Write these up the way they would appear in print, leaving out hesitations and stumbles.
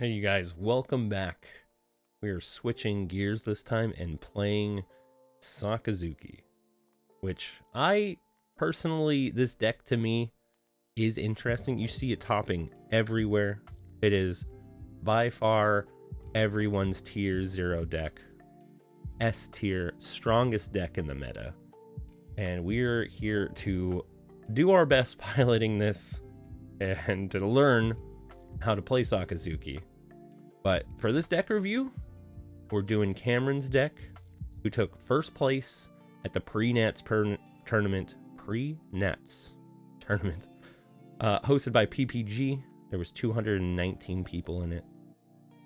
Hey, you guys, welcome back. We are switching gears this time and playing Sakazuki, which I personally, this deck to me is interesting. You see it topping everywhere. It is by far everyone's tier 0 deck, S tier, strongest deck in the meta. And we're here to do our best piloting this and to learn how to play Sakazuki. But for this deck review, we're doing Cameron's deck, who took first place at the prenats tournament, hosted by PPG. There was 219 people in it,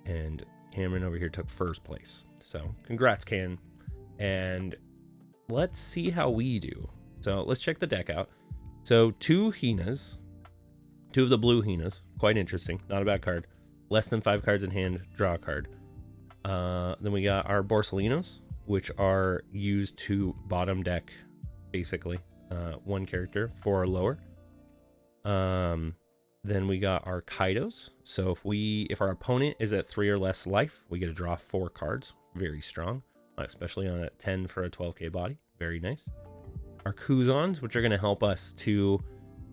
and Cameron over here took first place. So congrats, Cam. And let's see how we do. So let's check the deck out. So two of the blue Hinas, quite interesting, not a bad card. Less than 5 cards in hand, draw a card. Then we got our Borsalinos, which are used to bottom deck, basically. One character, 4 or lower. Then we got our Kaidos. So if our opponent is at 3 or less life, we get to draw 4 cards. Very strong, especially on a 10 for a 12k body. Very nice. Our Kuzons, which are going to help us to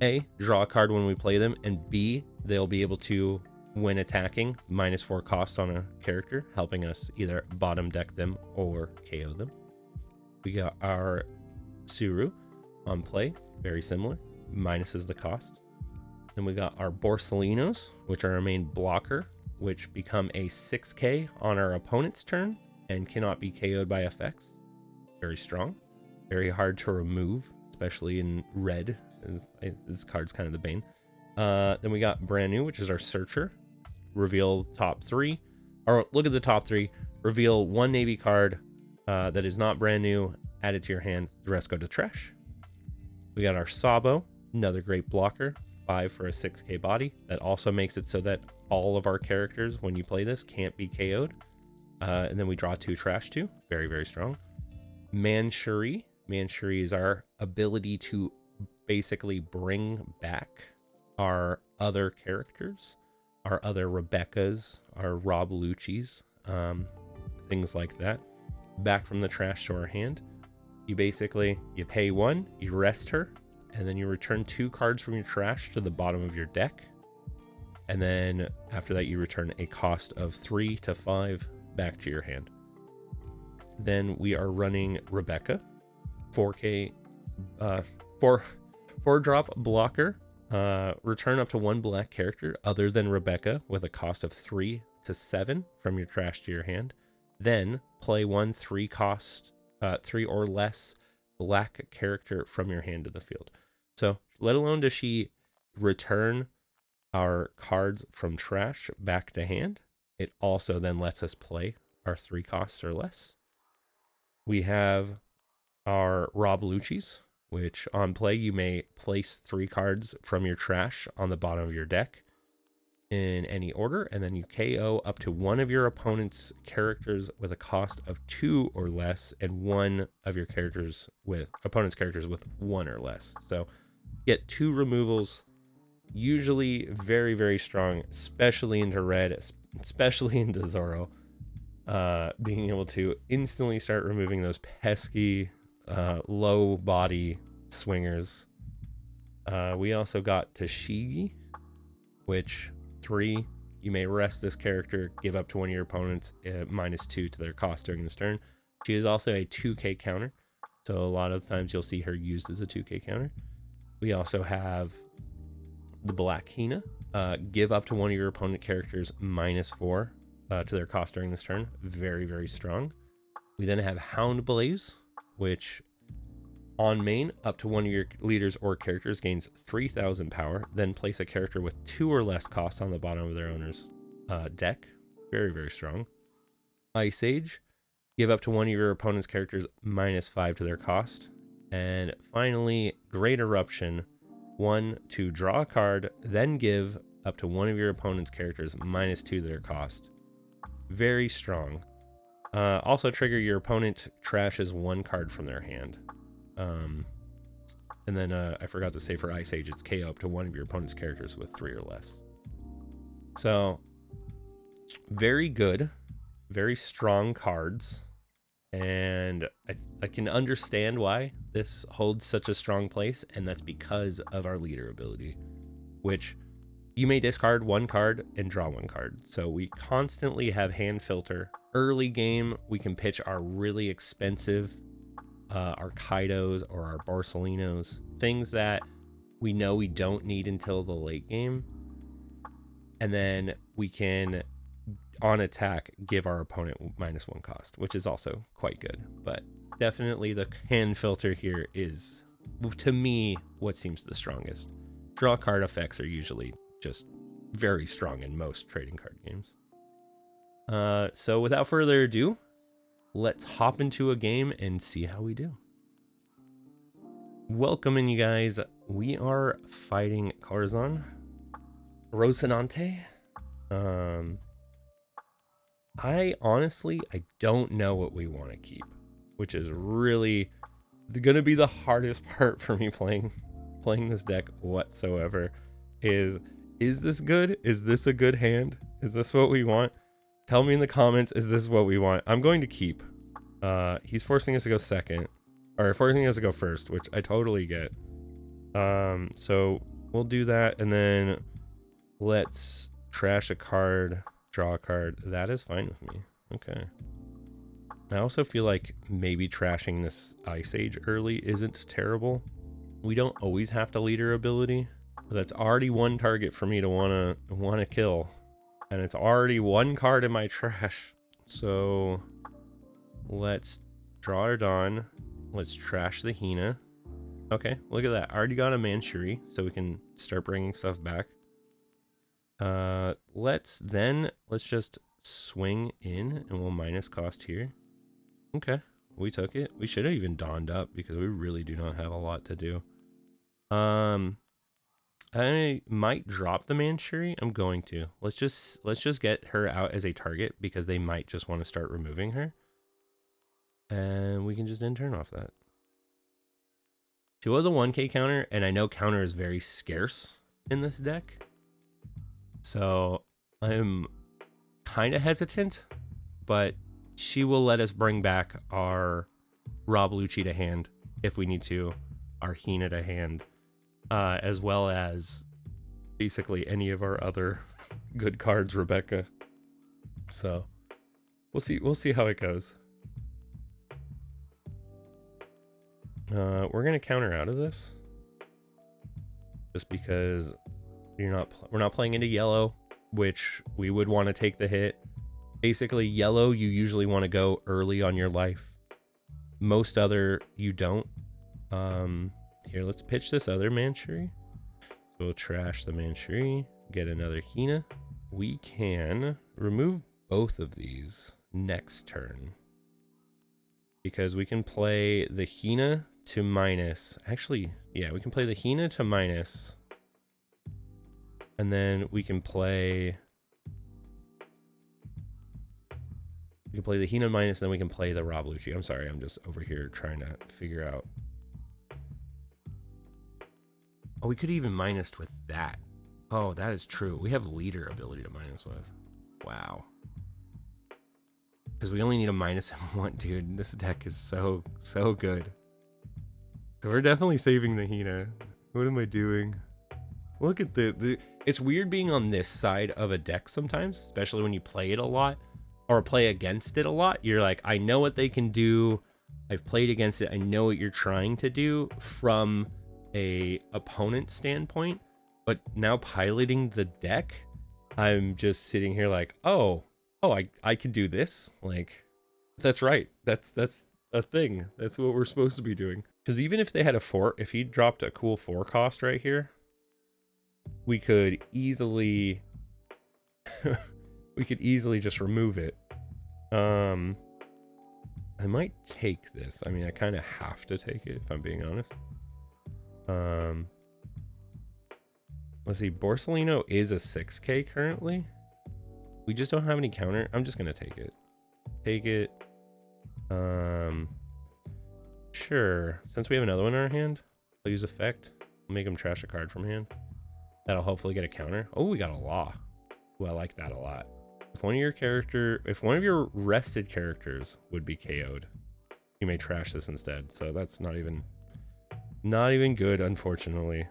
A, draw a card when we play them, and B, they'll be able to, when attacking, -4 cost on a character, helping us either bottom deck them or KO them. We got our Tsuru on play, very similar, minuses the cost. Then we got our Borsalinos, which are our main blocker, which become a 6k on our opponent's turn and cannot be KO'd by effects. Very strong, very hard to remove, especially in red. This card's kind of the bane. Then we got brand new, which is our Searcher. Reveal top 3, or look at the top 3, reveal 1 navy card that is not brand new, add it to your hand, the rest go to trash. We got our Sabo, another great blocker, 5 for a 6k body. That also makes it so that all of our characters, when you play this, can't be KO'd. And then we draw 2 trash 2, very, very strong. Manshuri is our ability to basically bring back our other characters, our other Rebeccas, our Rob Lucci's, things like that, back from the trash to our hand. You pay 1, you rest her, and then you return 2 cards from your trash to the bottom of your deck. And then after that, you return a cost of 3 to 5 back to your hand. Then we are running Rebecca, 4k, 4-drop blocker. Return up to 1 black character other than Rebecca with a cost of 3 to 7 from your trash to your hand. Then play 1 3 or less black character from your hand to the field. So let alone does she return our cards from trash back to hand, it also then lets us play our 3 costs or less. We have our Rob Lucci's, which on play, you may place 3 cards from your trash on the bottom of your deck in any order, and then you KO up to 1 of your opponent's characters with a cost of 2 or less, and 1 of your opponent's characters with 1 or less. So get 2 removals, usually very, very strong, especially into red, especially into Zoro. Being able to instantly start removing those pesky low body swingers. We also got Tashigi, which 3, you may rest this character, give up to 1 of your opponents -2 to their cost during this turn. She is also a 2k counter, so a lot of times you'll see her used as a 2k counter. We also have the Black Hina, give up to 1 of your opponent characters -4 to their cost during this turn. Very, very strong. We then have Hound Blaze, which on main, up to 1 of your leaders or characters gains 3,000 power, then place a character with 2 or less costs on the bottom of their owner's deck. Very, very strong. Ice Age, give up to 1 of your opponent's characters -5 to their cost. And finally, Great Eruption, 1 to draw a card, then give up to 1 of your opponent's characters -2 to their cost. Very strong. Also trigger your opponent trashes 1 card from their hand. And then I forgot to say for Ice Age, it's KO up to 1 of your opponent's characters with 3 or less. So Very good, very strong cards. And I can understand why this holds such a strong place, and that's because of our leader ability, which you may discard one card and draw one card. So we constantly have hand filter. Early game, we can pitch our really expensive our Kaidos or our Borsalinos, things that we know we don't need until the late game. And then we can, on attack, give our opponent -1 cost, which is also quite good. But definitely the hand filter here is, to me, what seems the strongest. Draw card effects are usually just very strong in most trading card games. So without further ado, let's hop into a game and see how we do. Welcome, you guys. We are fighting Corazon Rocinante. I don't know what we want to keep, which is really gonna be the hardest part for me playing this deck whatsoever. Is this good? Is this a good hand? Is this what we want? Tell me in the comments, is this what we want? I'm going to keep. He's forcing us to go second, or forcing us to go first, which I totally get. So we'll do that, and then let's trash a card, draw a card. That is fine with me. Okay. I also feel like maybe trashing this Ice Age early isn't terrible. We don't always have to leader ability, but that's already one target for me to wanna kill. And it's already one card in my trash. So let's draw our Dawn. Let's trash the Hina. Okay, look at that. I already got a Manchuri, so we can start bringing stuff back. Let's just swing in, and we'll minus cost here. Okay, we took it. We should have even Dawned up because we really do not have a lot to do. I might drop the Manchuri. I'm going to. Let's just get her out as a target because they might just want to start removing her. And we can just end turn off that. She was a 1k counter, and I know counter is very scarce in this deck. So I'm kind of hesitant, but she will let us bring back our Rob Lucci to hand if we need to, our Hina to hand. As well as basically any of our other good cards, Rebecca. So we'll see how it goes. We're gonna counter out of this just because we're not playing into yellow, which we would want to take the hit. Basically, yellow you usually want to go early on your life. Most other you don't. Here, let's pitch this other Manchuri. So we'll trash the Manchuri, get another Hina. We can remove both of these next turn, because we can play the Hina to minus. Actually, yeah, we can play the Hina to minus, and then we can play the Hina minus, and then we can play the Rob Lucci. I'm sorry, I'm just over here trying to figure out. Oh, we could even minus with that. Oh, that is true. We have leader ability to minus with. Wow. Because we only need a minus one, dude. This deck is so good. So we're definitely saving the Hina. What am I doing? Look at the it's weird being on this side of a deck sometimes, especially when you play it a lot or play against it a lot. You're like, I know what they can do. I've played against it. I know what you're trying to do from a opponent standpoint, but now piloting the deck, I'm just sitting here like, oh, I can do this. Like, that's right. That's a thing. That's what we're supposed to be doing. Because even if they had a 4, if he dropped a cool 4 cost right here, we could easily just remove it. I might take this. I mean, I kind of have to take it if I'm being honest. Let's see, Borsalino is a 6k currently. We just don't have any counter. I'm just gonna take it. Sure, since we have another one in our hand, I'll use effect. We'll make him trash a card from hand. That'll hopefully get a counter. Oh, we got a law. Ooh, I like that a lot. if one of your rested characters would be KO'd, you may trash this instead. So that's not even good, unfortunately.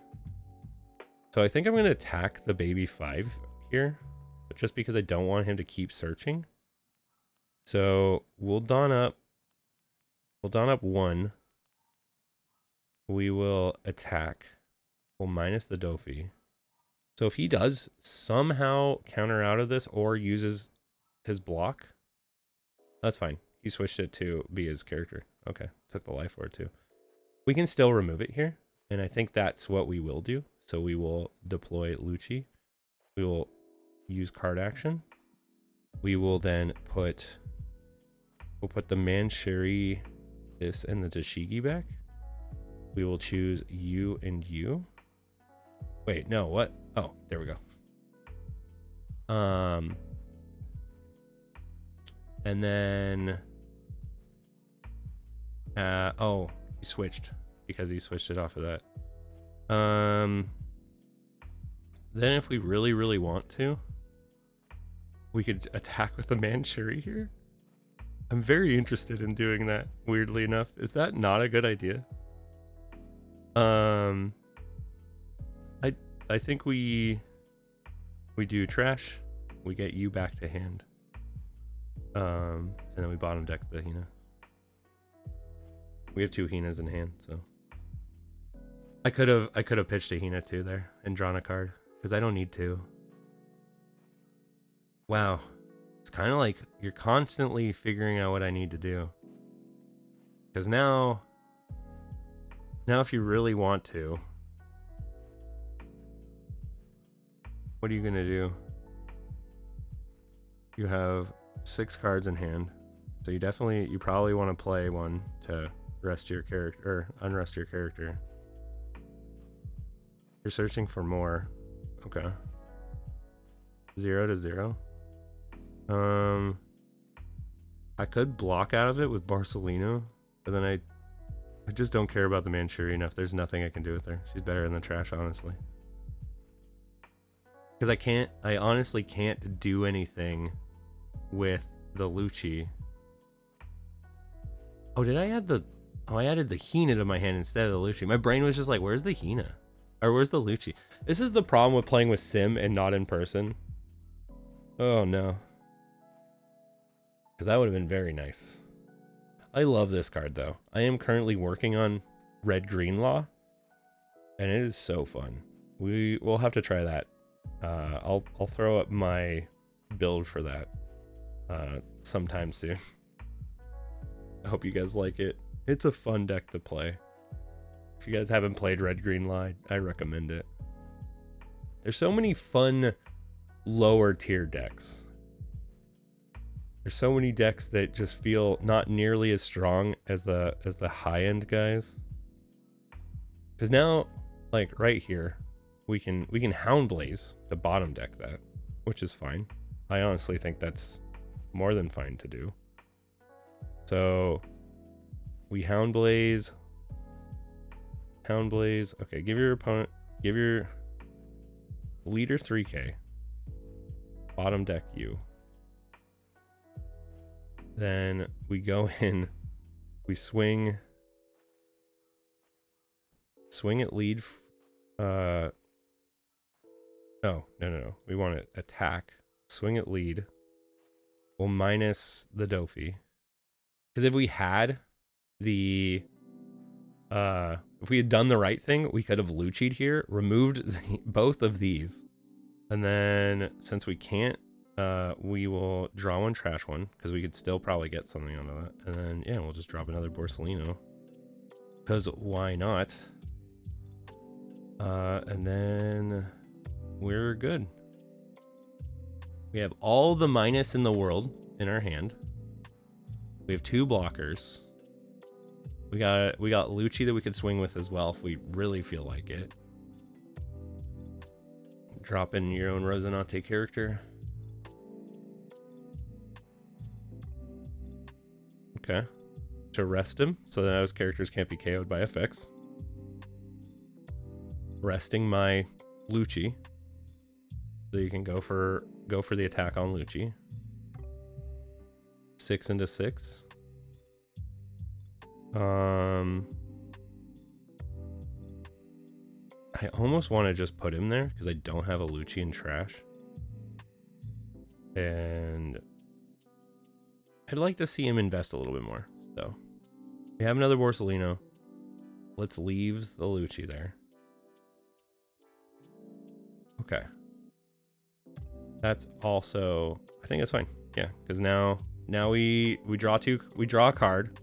So I think I'm going to attack the baby 5 here, but just because I don't want him to keep searching. So we'll don up 1. We will attack. We'll minus the Dofi. So if he does somehow counter out of this or uses his block, that's fine. He switched it to be his character. Okay, took the life orb too. We can still remove it here, and I think that's what we will do. So we will deploy Lucci. We will use card action. We will then we'll put the Manchuri, this, and the Tashigi back. We will choose you and you. Wait, no, what? Oh, there we go. And then oh, he switched because he switched it off of that. Then if we really want to, we could attack with the Manchuri here. I'm very interested in doing that, weirdly enough. Is that not a good idea? I think we do trash. We get you back to hand. And then we bottom deck the Hina. We have 2 Hinas in hand, so I could have pitched a Hina too there and drawn a card because I don't need to. Wow, it's kind of like you're constantly figuring out what I need to do. Because now if you really want to, what are you gonna do? You have 6 cards in hand, so you probably want to play one to rest your character or unrest your character. You're searching for more. Okay. 0 to 0. I could block out of it with Barcelona, but then I just don't care about the Manchuri enough. There's nothing I can do with her. She's better in the trash, honestly. Because I honestly can't do anything with the Lucci. Oh, did I add I added the Hina to my hand instead of the Lucci. My brain was just like, where's the Hina? Or where's the Lucci? This is the problem with playing with Sim and not in person. Oh no. Because that would have been very nice. I love this card though. I am currently working on Red-Green Law, and it is so fun. We'll have to try that. I'll throw up my build for that sometime soon. I hope you guys like it. It's a fun deck to play. If you guys haven't played Red-Green Law, I recommend it. There's so many fun lower tier decks. There's so many decks that just feel not nearly as strong as the high end guys. Because now, like right here, we can Houndblaze to bottom deck that, which is fine. I honestly think that's more than fine to do. So we Houndblaze. Okay, give your leader 3k. Bottom deck you. Then we go in, we swing at lead. No. We want to attack, swing at lead. We'll minus the Dofi. Because if we had if we had done the right thing, we could have Lucci'd here, removed both of these. And then since we can't, we will draw one, trash one, because we could still probably get something out of that. And then, yeah, we'll just drop another Borsellino. Because why not? And then we're good. We have all the minus in the world in our hand. We have 2 blockers. We got Lucci that we could swing with as well if we really feel like it. Drop in your own Rosinante character. Okay. To rest him so that those characters can't be KO'd by effects. Resting my Lucci. So you can go for the attack on Lucci. 6 into 6. I almost want to just put him there because I don't have a Lucci in trash. And I'd like to see him invest a little bit more. So we have another Borsalino. Let's leave the Lucci there. Okay. That's also, I think that's fine. Yeah, because now we draw a card,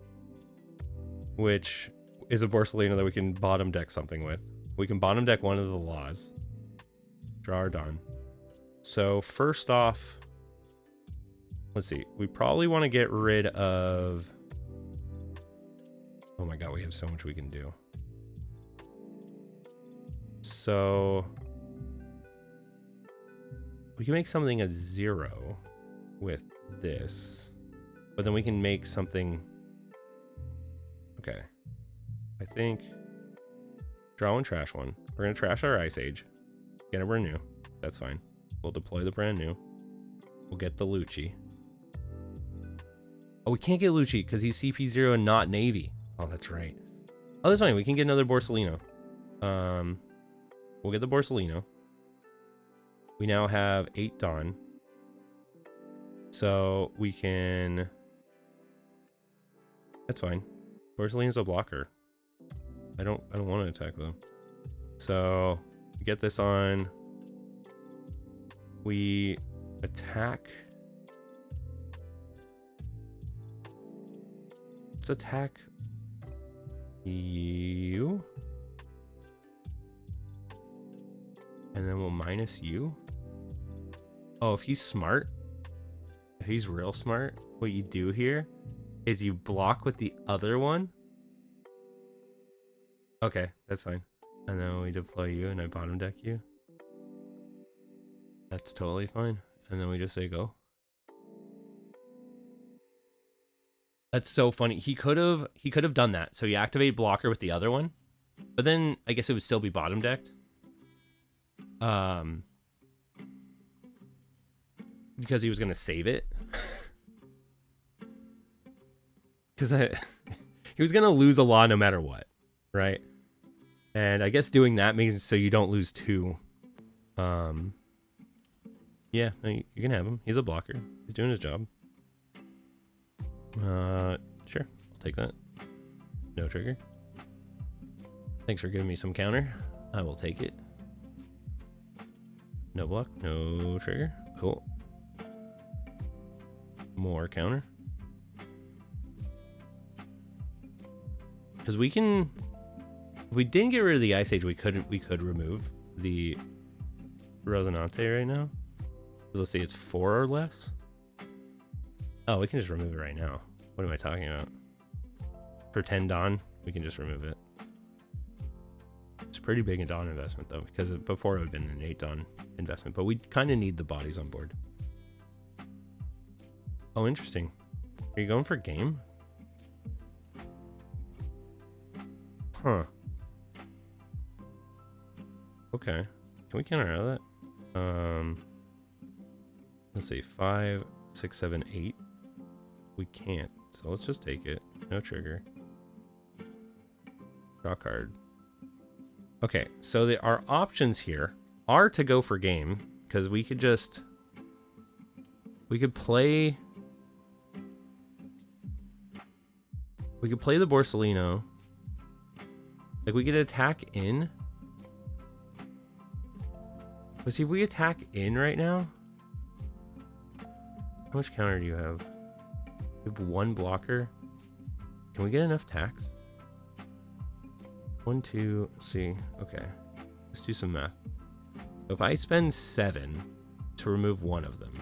which is a Borsalino that we can bottom deck something with. We can bottom deck one of the laws. Draw our Dawn. So first off, let's see. We probably want to get rid of... Oh my god, we have so much we can do. So we can make something a 0 with this. But then we can make something... Okay. I think... Draw one, trash one. We're going to trash our Ice Age. Get a brand new. That's fine. We'll deploy the brand new. We'll get the Lucci. Oh, we can't get Lucci because he's CP0 and not Navy. Oh, that's right. Oh, that's fine. We can get another Borsalino. We'll get the Borsalino. We now have 8 Dawn. So we can... That's fine. Borsalino's a blocker. I don't want to attack them. So we get this on. We attack. Let's attack you. And then we'll minus you. Oh, if he's smart, if he's real smart, what you do here is you block with the other one. Okay, that's fine. And then we deploy you and I bottom deck you. That's totally fine. And then we just say go. That's so funny. He could have done that. So you activate blocker with the other one, but then I guess it would still be bottom decked. Because he was gonna save it. Because he was gonna lose a law no matter what, right? And I guess doing that means so you don't lose 2. Yeah, no, you can have him. He's a blocker. He's doing his job. Sure, I'll take that. No trigger. Thanks for giving me some counter. I will take it. No block, no trigger. Cool. More counter. Because we can... If we didn't get rid of the Ice Age, we could remove the Rosinante right now. Let's see, it's 4 or less. Oh, we can just remove it right now. What am I talking about? For 10 Dawn, we can just remove it. It's pretty big a Dawn investment though, because before it would have been an 8 Dawn investment, but we kind of need the bodies on board. Oh, interesting. Are you going for game? Huh. Okay. Can we counter out of that? Let's see. 5, 6, 7, 8. We can't. So let's just take it. No trigger. Draw card. Okay. So our options here are to go for game. Because we could just... We could play... We could play the Borsalino. Like, we could attack in. But see, if we attack in right now... How much counter do you have? You have 1 blocker. Can we get enough tax? 1, 2, see. Okay. Let's do some math. So if I spend 7 to remove 1 of them,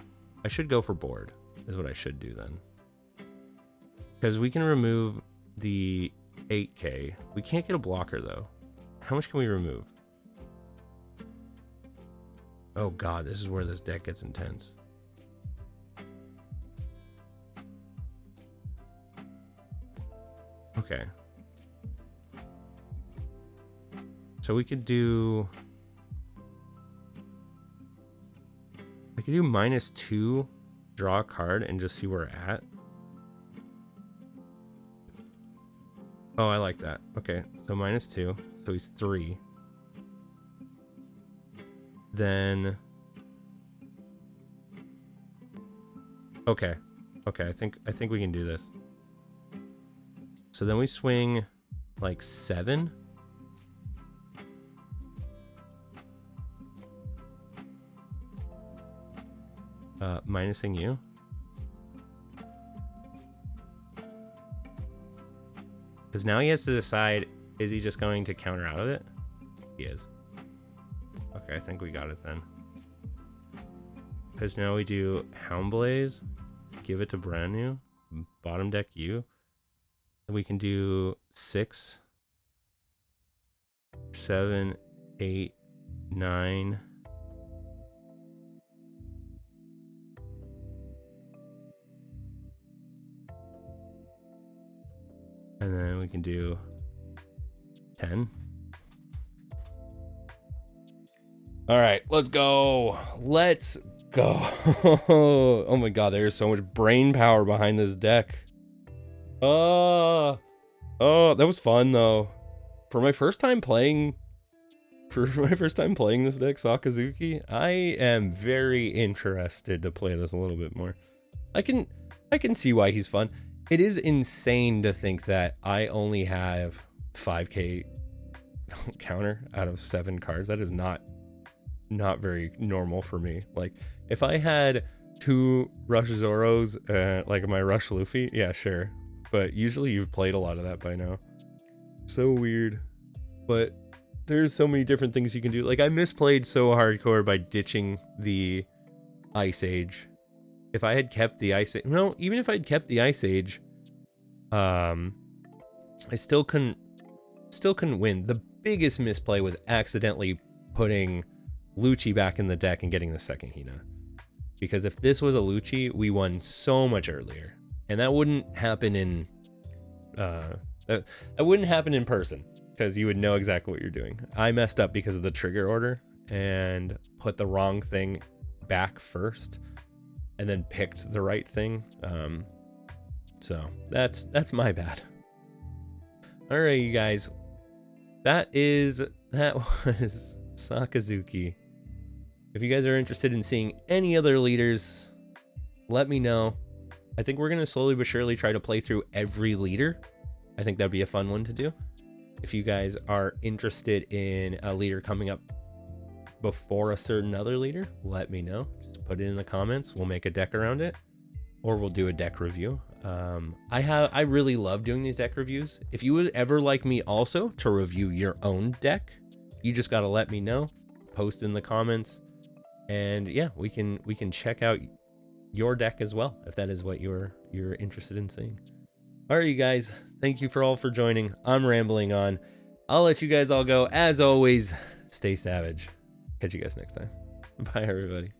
I should go for board, is what I should do then. Because we can remove the 8K. We can't get a blocker though. How much can we remove? Oh god, this is where this deck gets intense. Okay. So we could do... I could do -2, draw a card, and just see where we're at. Oh, I like that. Okay, so -2, so he's 3. Then okay, I think we can do this. So then we swing like 7. Minusing you. Because now he has to decide, is he just going to counter out of it? He is. Okay, I think we got it then. Because now we do Houndblaze, give it to brand new, bottom deck you. We can do 6, 7, 8, 9. And then we can do 10. All right, let's go. Let's go. Oh my god, there's so much brain power behind this deck. Oh, that was fun though. For my first time playing this deck, Sakazuki, I am very interested to play this a little bit more. I can see why he's fun. It is insane to think that I only have 5k counter out of 7 cards. That is not very normal for me. Like, if I had 2 Rush Zoros, like my Rush Luffy, yeah, sure. But usually you've played a lot of that by now. So weird. But there's so many different things you can do. Like, I misplayed so hardcore by ditching the Ice Age. If I had kept the Ice Age, no, even if I'd kept the Ice Age, I still couldn't win. The biggest misplay was accidentally putting Lucci back in the deck and getting the second Hina. Because if this was a Lucci, we won so much earlier. And that wouldn't happen in that wouldn't happen in person, because you would know exactly what you're doing. I messed up because of the trigger order and put the wrong thing back first and then picked the right thing. So that's my bad. All right, you guys. That was Sakazuki. If you guys are interested in seeing any other leaders, let me know. I think we're going to slowly but surely try to play through every leader. I think that'd be a fun one to do. If you guys are interested in a leader coming up before a certain other leader, let me know. Just put it in the comments. We'll make a deck around it, or we'll do a deck review. I really love doing these deck reviews. If you would ever like me also to review your own deck, you just got to let me know. Post in the comments, and yeah, we can check out your deck as well if that is what you're interested in seeing. All right, you guys, thank you all for joining. I'm rambling on. I'll let you guys all go. As always, stay savage. Catch you guys next time. Bye, everybody.